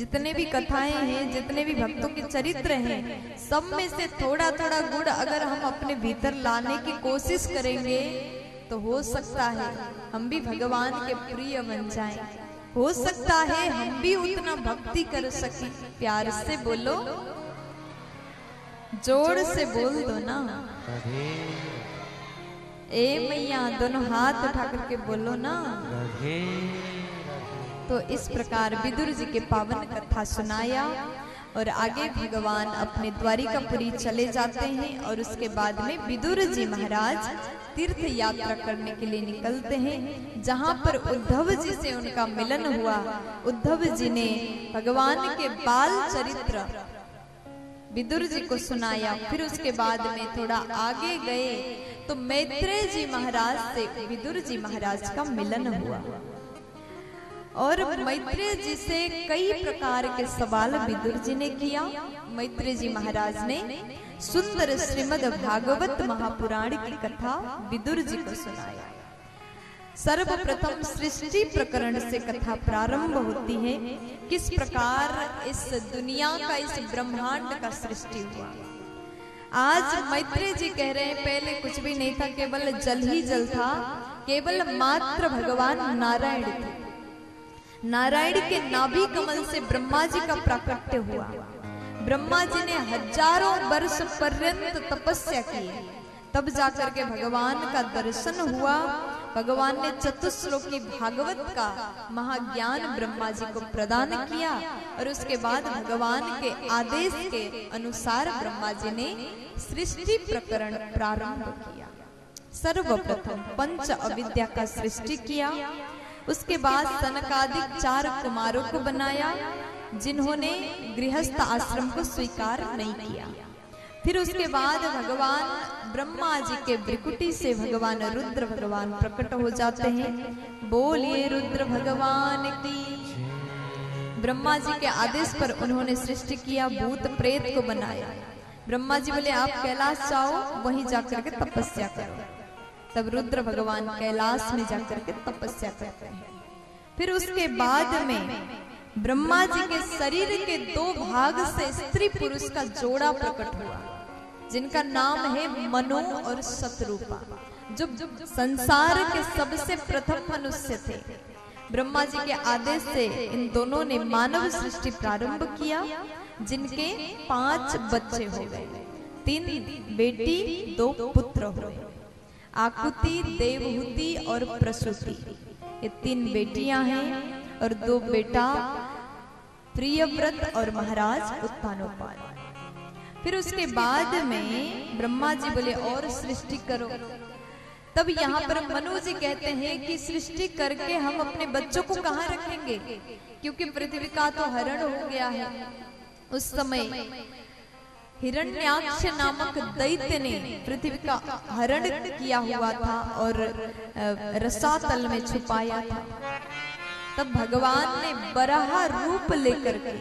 जितने भी कथाएं हैं, जितने भी भक्तों के चरित्र हैं, सब में से थोड़ा थोड़ा गुण अगर हम अपने भीतर लाने की कोशिश करेंगे तो हो सकता है हम भी भगवान के प्रिय बन जाएं। हो सकता है हम भी उतना भक्ति कर सकें। प्यार से बोलो, जोर से बोल दो ना, ए मैया, दोनों हाथ उठा करके बोलो ना। तो इस प्रकार विदुर जी के पावन कथा सुनाया और आगे भगवान अपने द्वारिकापुरी चले जाते हैं और उसके बाद में विदुर जी महाराज तीर्थ यात्रा करने के लिए निकलते हैं, जहां पर उद्धव जी से उनका मिलन हुआ। उद्धव जी ने भगवान के बाल चरित्र विदुर जी को सुनाया। फिर उसके बाद में थोड़ा आगे गए तो मैत्रेय जी महाराज से विदुर जी महाराज का मिलन हुआ और मैत्रेय जी से कई प्रकार के सवाल विदुर जी ने किया। मैत्रेय जी महाराज ने सुंदर श्रीमद् भागवत महापुराण की कथा विदुर जी को सुनाया। सर्वप्रथम सृष्टि प्रकरण से कथा प्रारंभ होती है। किस प्रकार इस दुनिया का, इस ब्रह्मांड का सृष्टि हुआ। आज मैत्रेय जी कह रहे हैं पहले कुछ भी नहीं था, केवल जल ही जल था, केवल मात्र भगवान नारायण थे। नारायण के नाभि कमल से ब्रह्मा जी का प्राकट्य हुआ। ब्रह्मा जी ने हजारों वर्ष पर्यंत तपस्या की, तब जाकर के भगवान का दर्शन हुआ। भगवान ने चतुश्लोकी भागवत का महाज्ञान ब्रह्मा जी को प्रदान किया और उसके बाद भगवान के आदेश के अनुसार ब्रह्मा जी ने सृष्टि प्रकरण प्रारंभ किया। सर्वप्रथम पंच अविद्या का सृष्टि किया। उसके बाद सनकादिक 4 कुमारों को बनाया जिन्होंने गृहस्थ आश्रम को स्वीकार नहीं किया। फिर उसके बाद भगवान ब्रह्मा जी के भ्रिकुटी से भगवान रुद्र भगवान प्रकट हो जाते हैं। बोलिए रुद्र भगवान की। ब्रह्मा जी के आदेश पर उन्होंने सृष्टि किया, भूत प्रेत को बनाया। ब्रह्मा जी बोले आप कैलाश जाओ, वहीं जाकर के तपस्या करो। तब रुद्र भगवान कैलाश में जाकर के तपस्या करते हैं। फिर उसके बाद में ब्रह्मा जी के शरीर के 2 भाग से स्त्री पुरुष का जोड़ा प्रकट हुआ, जिनका नाम है मनु और शतरूपा, जो संसार के सबसे प्रथम मनुष्य थे। ब्रह्मा जी के आदेश से इन दोनों ने मानव सृष्टि प्रारंभ किया, जिनके 5 बच्चे हो गए, 3 बेटी 2 पुत्र हुए। आकुति, देवहूति और प्रसूति, ये 3 बेटियां हैं और 2 बेटा प्रियव्रत और महाराज उत्तानोपाल। फिर उसके बाद में ब्रह्मा जी बोले और सृष्टि करो। तब यहाँ पर मनु जी कहते हैं कि सृष्टि करके हम अपने बच्चों को कहाँ रखेंगे, क्योंकि पृथ्वी का तो हरण हो गया है। उस समय हिरण्याक्ष नामक दैत्य ने पृथ्वी का हरण किया हुआ था और रसातल में छुपाया था। तब भगवान ने बराह रूप लेकर के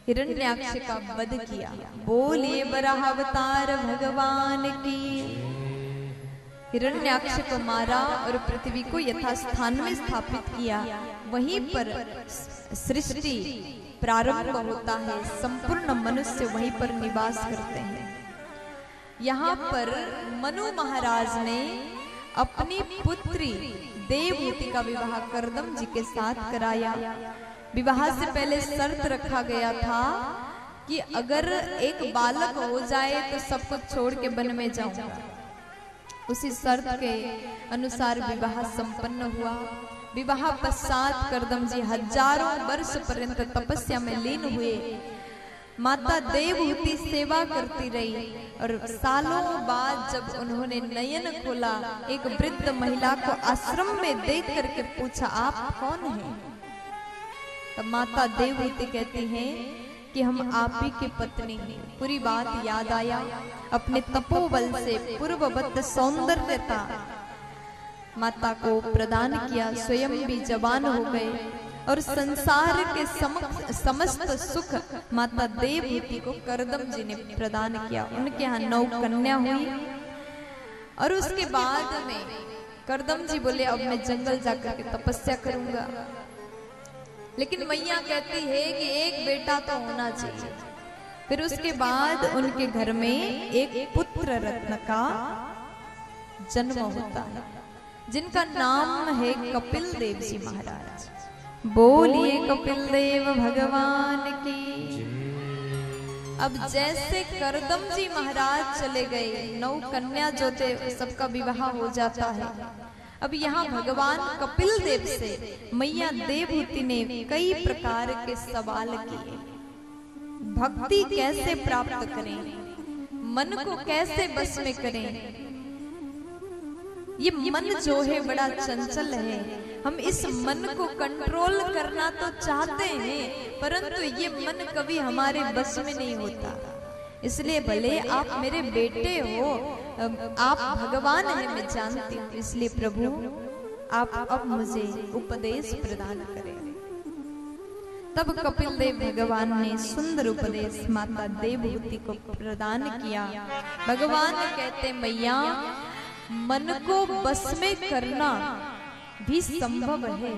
हिरण्याक्ष का वध किया। बोलिए बराह अवतार भगवान की। हिरण्याक्ष को मारा और पृथ्वी को यथास्थान में स्थापित किया। वहीं पर सृष्टि प्रारंभ होता है, संपूर्ण मनुष्य वहीं पर निवास करते हैं। यहाँ पर मनु महाराज ने अपनी पुत्री देवहूति का विवाह कर्दम जी के साथ कराया। विवाह से पहले शर्त रखा गया था कि अगर एक बालक हो जाए तो सब कुछ छोड़ के वन में जाऊंगा। उसी शर्त के अनुसार विवाह संपन्न हुआ। विवाह पश्चात कर्दम जी हजारों वर्ष पर्यंत तपस्या में लीन हुए। माता देवहूति सेवा करती रही और सालों बाद जब उन्होंने नयन खोला, एक वृद्ध महिला को आश्रम में देख करके पूछा आप कौन हैं? तब माता देवहूति कहती हैं कि हम आप ही की पत्नी हैं। पूरी बात याद आया। अपने तपोबल से पूर्ववत सौंदर्यता माता को प्रदान किया, स्वयं भी जवान हो गए और संसार के समस्त सुख माता देवहूति को कर्दम जी ने प्रदान किया। उनके यहाँ 9 कन्या हुई और उसके बाद में कर्दम जी बोले अब मैं जंगल जाकर के तपस्या करूंगा। लेकिन मैया कहती है कि एक बेटा तो होना चाहिए। फिर उसके बाद उनके घर में एक पुत्र रत्न का जन्म होता है, जिनका नाम है कपिल देव जी महाराज। बोलिए कपिल देव भगवान की। अब जैसे करदम जी महाराज चले गए, 9 कन्या जो थे सबका विवाह हो जाता है। अब यहाँ भगवान कपिल देव से मैया देवहूति ने कई प्रकार के सवाल किए। भक्ति कैसे प्राप्त करें, मन को कैसे बस में करें। ये मन जो है बड़ा चंचल है, हम इस मन को कंट्रोल करना तो चाहते हैं, परंतु ये मन कभी हमारे बस में नहीं होता। इसलिए भले आप मेरे बेटे हो, आप भगवान हैं मैं जानती हूँ, इसलिए प्रभु आप अब मुझे उपदेश प्रदान करें। तब कपिल देव भगवान ने सुंदर उपदेश माता देवहूति को प्रदान किया। भगवान कहते मैया, मन को बस में करना भी संभव है,